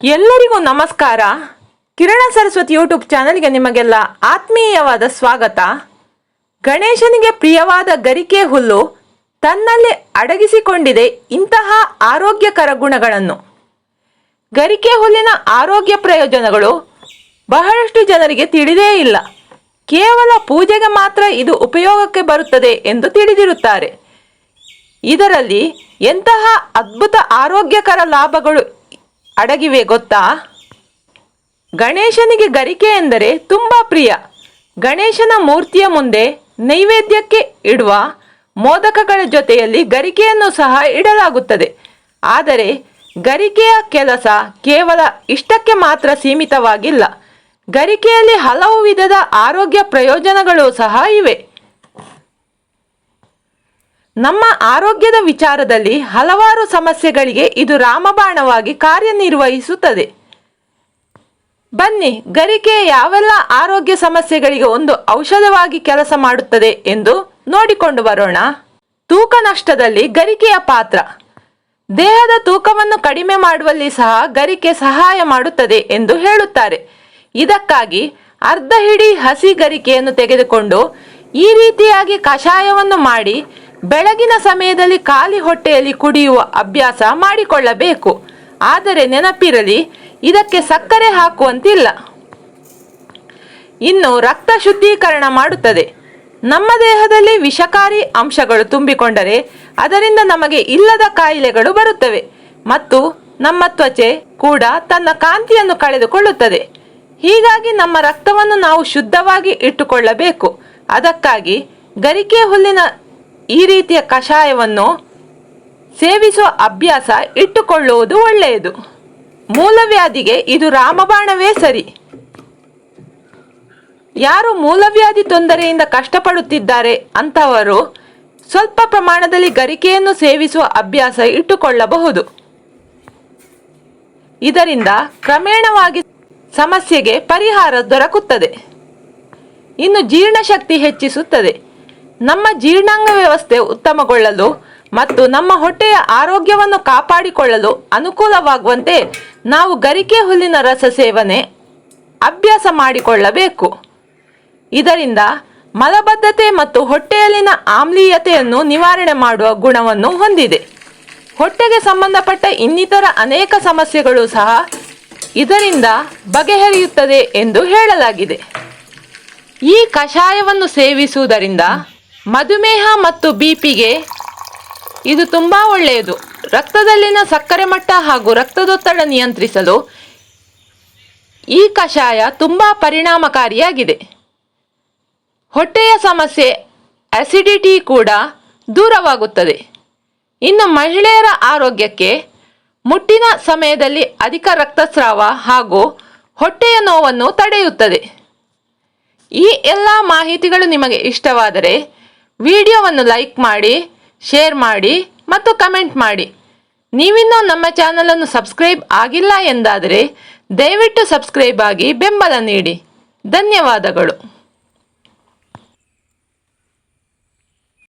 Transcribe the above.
ಎಲ್ಲರಿಗೂ ನಮಸ್ಕಾರ. ಕಿರಣ ಸರಸ್ವತಿ ಯೂಟ್ಯೂಬ್ ಚಾನಲ್ಗೆ ನಿಮಗೆಲ್ಲ ಆತ್ಮೀಯವಾದ ಸ್ವಾಗತ. ಗಣೇಶನಿಗೆ ಪ್ರಿಯವಾದ ಗರಿಕೆ ಹುಲ್ಲು ತನ್ನಲ್ಲಿ ಅಡಗಿಸಿಕೊಂಡಿದೆ ಇಂತಹ ಆರೋಗ್ಯಕರ ಗುಣಗಳನ್ನು. ಗರಿಕೆ ಹುಲ್ಲಿನ ಆರೋಗ್ಯ ಪ್ರಯೋಜನಗಳು ಬಹಳಷ್ಟು ಜನರಿಗೆ ತಿಳಿದೇ ಇಲ್ಲ. ಕೇವಲ ಪೂಜೆಗೆ ಮಾತ್ರ ಇದು ಉಪಯೋಗಕ್ಕೆ ಬರುತ್ತದೆ ಎಂದು ತಿಳಿದಿರುತ್ತಾರೆ. ಇದರಲ್ಲಿ ಎಂತಹ ಅದ್ಭುತ ಆರೋಗ್ಯಕರ ಲಾಭಗಳು ಅಡಗಿವೆ ಗೊತ್ತಾ? ಗಣೇಶನಿಗೆ ಗರಿಕೆ ಎಂದರೆ ತುಂಬ ಪ್ರಿಯ. ಗಣೇಶನ ಮೂರ್ತಿಯ ಮುಂದೆ ನೈವೇದ್ಯಕ್ಕೆ ಇಡುವ ಮೋದಕಗಳ ಜೊತೆಯಲ್ಲಿ ಗರಿಕೆಯನ್ನು ಸಹ ಇಡಲಾಗುತ್ತದೆ. ಆದರೆ ಗರಿಕೆಯ ಕೆಲಸ ಕೇವಲ ಇಷ್ಟಕ್ಕೆ ಮಾತ್ರ ಸೀಮಿತವಾಗಿಲ್ಲ. ಗರಿಕೆಯಲ್ಲಿ ಹಲವು ವಿಧದ ಆರೋಗ್ಯ ಪ್ರಯೋಜನಗಳು ಸಹ ಇವೆ. ನಮ್ಮ ಆರೋಗ್ಯದ ವಿಚಾರದಲ್ಲಿ ಹಲವಾರು ಸಮಸ್ಯೆಗಳಿಗೆ ಇದು ರಾಮಬಾಣವಾಗಿ ಕಾರ್ಯನಿರ್ವಹಿಸುತ್ತದೆ. ಬನ್ನಿ, ಗರಿಕೆ ಯಾವೆಲ್ಲ ಆರೋಗ್ಯ ಸಮಸ್ಯೆಗಳಿಗೆ ಒಂದು ಔಷಧವಾಗಿ ಕೆಲಸ ಮಾಡುತ್ತದೆ ಎಂದು ನೋಡಿಕೊಂಡು ಬರೋಣ. ತೂಕ ನಷ್ಟದಲ್ಲಿ ಗರಿಕೆಯ ಪಾತ್ರ. ದೇಹದ ತೂಕವನ್ನು ಕಡಿಮೆ ಮಾಡುವಲ್ಲಿ ಸಹ ಗರಿಕೆ ಸಹಾಯ ಮಾಡುತ್ತದೆ ಎಂದು ಹೇಳುತ್ತಾರೆ. ಇದಕ್ಕಾಗಿ ಅರ್ಧ ಹಿಡಿ ಹಸಿ ಗರಿಕೆಯನ್ನು ತೆಗೆದುಕೊಂಡು ಈ ರೀತಿಯಾಗಿ ಕಷಾಯವನ್ನು ಮಾಡಿ ಬೆಳಗಿನ ಸಮಯದಲ್ಲಿ ಖಾಲಿ ಹೊಟ್ಟೆಯಲ್ಲಿ ಕುಡಿಯುವ ಅಭ್ಯಾಸ ಮಾಡಿಕೊಳ್ಳಬೇಕು. ಆದರೆ ನೆನಪಿರಲಿ, ಇದಕ್ಕೆ ಸಕ್ಕರೆ ಹಾಕುವಂತಿಲ್ಲ. ಇನ್ನು ರಕ್ತ ಶುದ್ಧೀಕರಣ ಮಾಡುತ್ತದೆ. ನಮ್ಮ ದೇಹದಲ್ಲಿ ವಿಷಕಾರಿ ಅಂಶಗಳು ತುಂಬಿಕೊಂಡರೆ ಅದರಿಂದ ನಮಗೆ ಇಲ್ಲದ ಕಾಯಿಲೆಗಳು ಬರುತ್ತವೆ ಮತ್ತು ನಮ್ಮ ತ್ವಚೆ ಕೂಡ ತನ್ನ ಕಾಂತಿಯನ್ನು ಕಳೆದುಕೊಳ್ಳುತ್ತದೆ. ಹೀಗಾಗಿ ನಮ್ಮ ರಕ್ತವನ್ನು ನಾವು ಶುದ್ಧವಾಗಿ ಇಟ್ಟುಕೊಳ್ಳಬೇಕು. ಅದಕ್ಕಾಗಿ ಗರಿಕೆ ಹುಲ್ಲಿನ ಈ ರೀತಿಯ ಕಷಾಯವನ್ನು ಸೇವಿಸುವ ಅಭ್ಯಾಸ ಇಟ್ಟುಕೊಳ್ಳುವುದು ಒಳ್ಳೆಯದು. ಮೂಲವ್ಯಾಧಿಗೆ ಇದು ರಾಮಬಾಣವೇ ಸರಿ. ಯಾರು ಮೂಲವ್ಯಾಧಿ ತೊಂದರೆಯಿಂದ ಕಷ್ಟಪಡುತ್ತಿದ್ದಾರೆ ಅಂತವರು ಸ್ವಲ್ಪ ಪ್ರಮಾಣದಲ್ಲಿ ಗರಿಕೆಯನ್ನು ಸೇವಿಸುವ ಅಭ್ಯಾಸ ಇಟ್ಟುಕೊಳ್ಳಬಹುದು. ಇದರಿಂದ ಕ್ರಮೇಣವಾಗಿ ಸಮಸ್ಯೆಗೆ ಪರಿಹಾರ ದೊರಕುತ್ತದೆ. ಇನ್ನು ಜೀರ್ಣಶಕ್ತಿ ಹೆಚ್ಚಿಸುತ್ತದೆ. ನಮ್ಮ ಜೀರ್ಣಾಂಗ ವ್ಯವಸ್ಥೆ ಉತ್ತಮಗೊಳ್ಳಲು ಮತ್ತು ನಮ್ಮ ಹೊಟ್ಟೆಯ ಆರೋಗ್ಯವನ್ನು ಕಾಪಾಡಿಕೊಳ್ಳಲು ಅನುಕೂಲವಾಗುವಂತೆ ನಾವು ಗರಿಕೆ ಹುಲ್ಲಿನ ರಸ ಸೇವನೆ ಅಭ್ಯಾಸ ಮಾಡಿಕೊಳ್ಳಬೇಕು. ಇದರಿಂದ ಮಲಬದ್ಧತೆ ಮತ್ತು ಹೊಟ್ಟೆಯಲ್ಲಿನ ಆಮ್ಲೀಯತೆಯನ್ನು ನಿವಾರಣೆ ಮಾಡುವ ಗುಣವನ್ನು ಹೊಂದಿದೆ. ಹೊಟ್ಟೆಗೆ ಸಂಬಂಧಪಟ್ಟ ಇನ್ನಿತರ ಅನೇಕ ಸಮಸ್ಯೆಗಳು ಸಹ ಇದರಿಂದ ಬಗೆಹರಿಯುತ್ತದೆ ಎಂದು ಹೇಳಲಾಗಿದೆ. ಈ ಕಷಾಯವನ್ನು ಸೇವಿಸುವುದರಿಂದ ಮಧುಮೇಹ ಮತ್ತು ಬಿಪಿಗೆ ಇದು ತುಂಬ ಒಳ್ಳೆಯದು. ರಕ್ತದಲ್ಲಿನ ಸಕ್ಕರೆ ಮಟ್ಟ ಹಾಗೂ ರಕ್ತದೊತ್ತಡ ನಿಯಂತ್ರಿಸಲು ಈ ಕಷಾಯ ತುಂಬ ಪರಿಣಾಮಕಾರಿಯಾಗಿದೆ. ಹೊಟ್ಟೆಯ ಸಮಸ್ಯೆ ಅಸಿಡಿಟಿ ಕೂಡ ದೂರವಾಗುತ್ತದೆ. ಇನ್ನು ಮಹಿಳೆಯರ ಆರೋಗ್ಯಕ್ಕೆ ಮುಟ್ಟಿನ ಸಮಯದಲ್ಲಿ ಅಧಿಕ ರಕ್ತಸ್ರಾವ ಹಾಗೂ ಹೊಟ್ಟೆಯ ನೋವನ್ನು ತಡೆಯುತ್ತದೆ. ಈ ಎಲ್ಲ ಮಾಹಿತಿಗಳು ನಿಮಗೆ ಇಷ್ಟವಾದರೆ ವಿಡಿಯೋವನ್ನು ಲೈಕ್ ಮಾಡಿ, ಶೇರ್ ಮಾಡಿ ಮತ್ತು ಕಮೆಂಟ್ ಮಾಡಿ. ನೀವಿನ್ನೂ ನಮ್ಮ ಚಾನಲನ್ನು ಸಬ್ಸ್ಕ್ರೈಬ್ ಆಗಿಲ್ಲ ಎಂದಾದರೆ ದಯವಿಟ್ಟು ಸಬ್ಸ್ಕ್ರೈಬ್ ಆಗಿ ಬೆಂಬಲ ನೀಡಿ. ಧನ್ಯವಾದಗಳು.